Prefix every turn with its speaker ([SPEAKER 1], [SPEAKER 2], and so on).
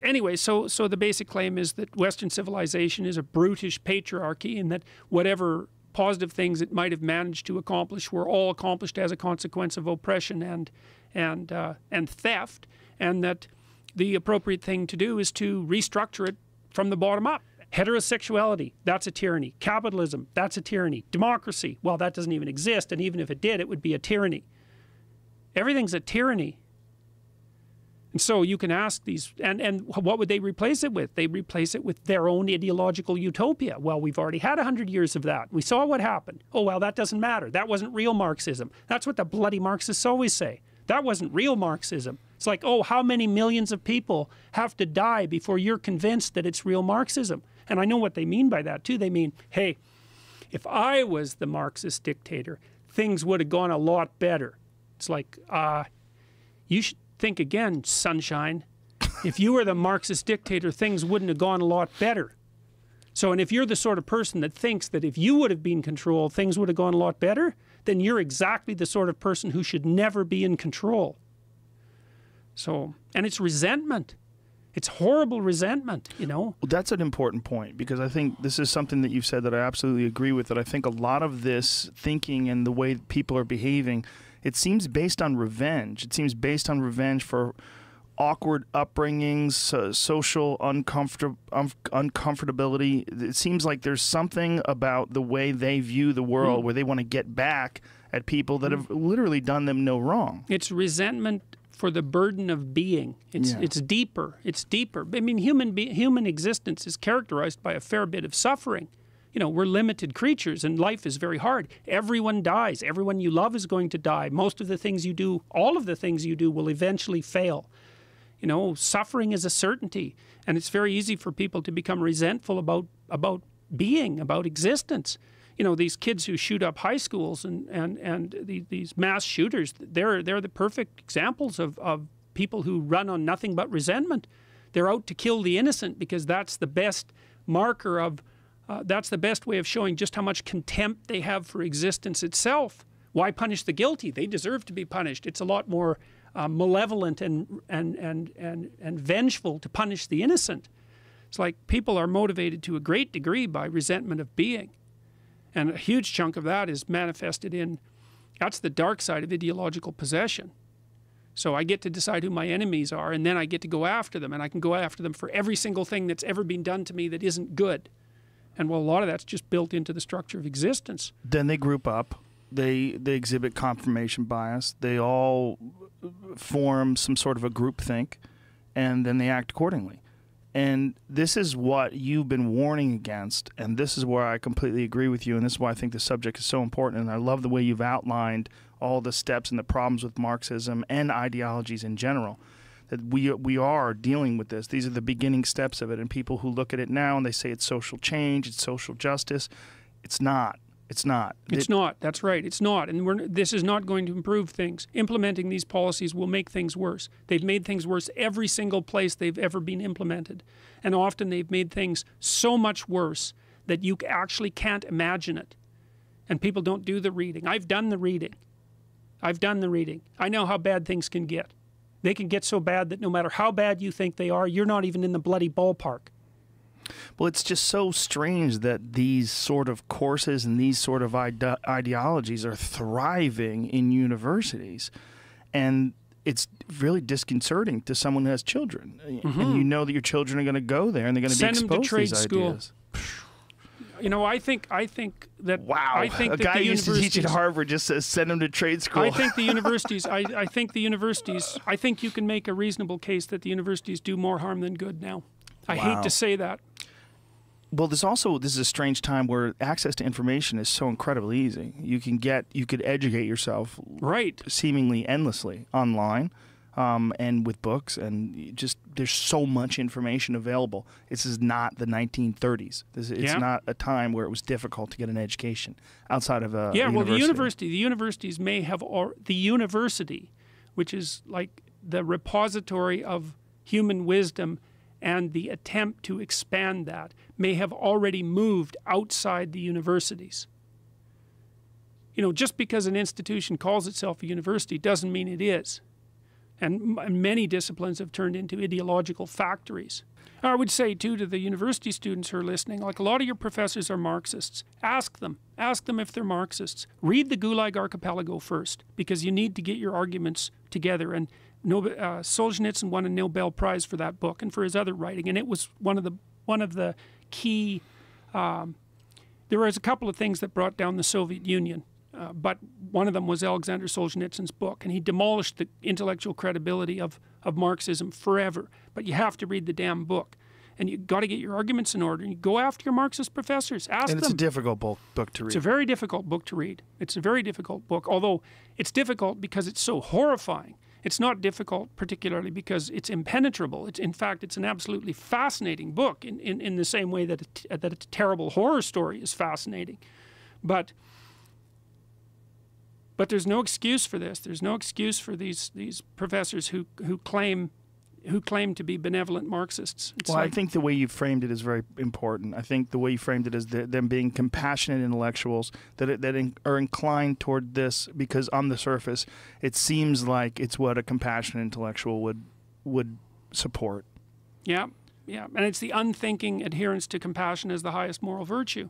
[SPEAKER 1] anyway, so the basic claim is that Western civilization is a brutish patriarchy, and that whatever positive things it might have managed to accomplish were all accomplished as a consequence of oppression and theft, and that the appropriate thing to do is to restructure it from the bottom up. Heterosexuality, that's a tyranny. Capitalism, that's a tyranny. Democracy, well, that doesn't even exist, and even if it did, it would be a tyranny. Everything's a tyranny. And so you can ask these, and what would they replace it with? They replace it with their own ideological utopia. Well, we've already had 100 years of that. We saw what happened. Oh, well, that doesn't matter. That wasn't real Marxism. That's what the bloody Marxists always say. That wasn't real Marxism. It's like, oh, how many millions of people have to die before you're convinced that it's real Marxism? And I know what they mean by that, too. They mean, hey, if I was the Marxist dictator, things would have gone a lot better. It's like, you should think again, sunshine. If you were the Marxist dictator, things wouldn't have gone a lot better. So, and if you're the sort of person that thinks that if you would have been in control, things would have gone a lot better, then you're exactly the sort of person who should never be in control. So, and it's resentment. It's horrible resentment, you know.
[SPEAKER 2] Well, that's an important point, because I think this is something that you've said that I absolutely agree with, that I think a lot of this thinking and the way people are behaving, it seems based on revenge. It seems based on revenge for awkward upbringings, social uncomfortability. It seems like there's something about the way they view the world where they want to get back at people that have literally done them no wrong.
[SPEAKER 1] It's resentment for the burden of being. It's deeper. It's deeper. I mean, human existence is characterized by a fair bit of suffering. You know, we're limited creatures, and life is very hard. Everyone dies. Everyone you love is going to die. Most of the things you do, all of the things you do, will eventually fail. You know, suffering is a certainty, and it's very easy for people to become resentful about being, about existence. You know, these kids who shoot up high schools and these mass shooters, they're the perfect examples of people who run on nothing but resentment. They're out to kill the innocent because that's the best marker of, that's the best way of showing just how much contempt they have for existence itself. Why punish the guilty? They deserve to be punished. It's a lot more malevolent and vengeful to punish the innocent. It's like people are motivated to a great degree by resentment of being. And a huge chunk of that is manifested in, that's the dark side of ideological possession. So I get to decide who my enemies are, and then I get to go after them, and I can go after them for every single thing that's ever been done to me that isn't good. And well, a lot of that's just built into the structure of existence.
[SPEAKER 2] Then they group up. They exhibit confirmation bias. They all form some sort of a groupthink, and then they act accordingly. And this is what you've been warning against, and this is where I completely agree with you, and this is why I think the subject is so important, and I love the way you've outlined all the steps and the problems with Marxism and ideologies in general, that we are dealing with this. These are the beginning steps of it, and people who look at it now and they say it's social change, it's social justice. It's not. It's not.
[SPEAKER 1] It's not. That's right. It's not. And this is not going to improve things. Implementing these policies will make things worse. They've made things worse every single place they've ever been implemented. And often they've made things so much worse that you actually can't imagine it. And people don't do the reading. I've done the reading. I've done the reading. I know how bad things can get. They can get so bad that no matter how bad you think they are, you're not even in the bloody ballpark.
[SPEAKER 2] Well, it's just so strange that these sort of courses and these sort of ideologies are thriving in universities. And it's really disconcerting to someone who has children. And you know that your children are going to go there and they're going to be exposed to these ideas.
[SPEAKER 1] You know, I think that...
[SPEAKER 2] Wow.
[SPEAKER 1] I think
[SPEAKER 2] a
[SPEAKER 1] that
[SPEAKER 2] guy
[SPEAKER 1] the
[SPEAKER 2] used to teach at Harvard just says send them to trade school.
[SPEAKER 1] I think the universities... I think the universities... I think you can make a reasonable case that the universities do more harm than good now. I hate to say that.
[SPEAKER 2] Well, this is a strange time where access to information is so incredibly easy. You could educate yourself seemingly endlessly online, and with books, and just there's so much information available. This is not the 1930s. It's not a time where it was difficult to get an education outside of a university.
[SPEAKER 1] Well, the universities may have, the university, which is like the repository of human wisdom, and the attempt to expand that may have already moved outside the universities. You know, just because an institution calls itself a university doesn't mean it is. And many disciplines have turned into ideological factories. I would say, too, to the university students who are listening, like a lot of your professors are Marxists. Ask them if they're Marxists. Read the Gulag Archipelago first, because you need to get your arguments together. And Solzhenitsyn won a Nobel Prize for that book and for his other writing. And it was one of the key. There was a couple of things that brought down the Soviet Union, but one of them was Alexander Solzhenitsyn's book, and he demolished the intellectual credibility of Marxism forever. But you have to read the damn book, and you got to get your arguments in order. And you go after your Marxist professors, ask them.
[SPEAKER 2] And it's a difficult book to read.
[SPEAKER 1] It's a very difficult book to read. It's a very difficult book, although it's difficult because it's so horrifying. It's not difficult particularly because it's impenetrable. In fact, it's an absolutely fascinating book in the same way that a terrible horror story is fascinating. But there's no excuse for this. There's no excuse for these professors who claim to be benevolent Marxists.
[SPEAKER 2] Well, I think the way you framed it is very important. I think the way you framed it is them being compassionate intellectuals that are inclined toward this because on the surface it seems like it's what a compassionate intellectual would support.
[SPEAKER 1] Yeah, and it's the unthinking adherence to compassion as the highest moral virtue.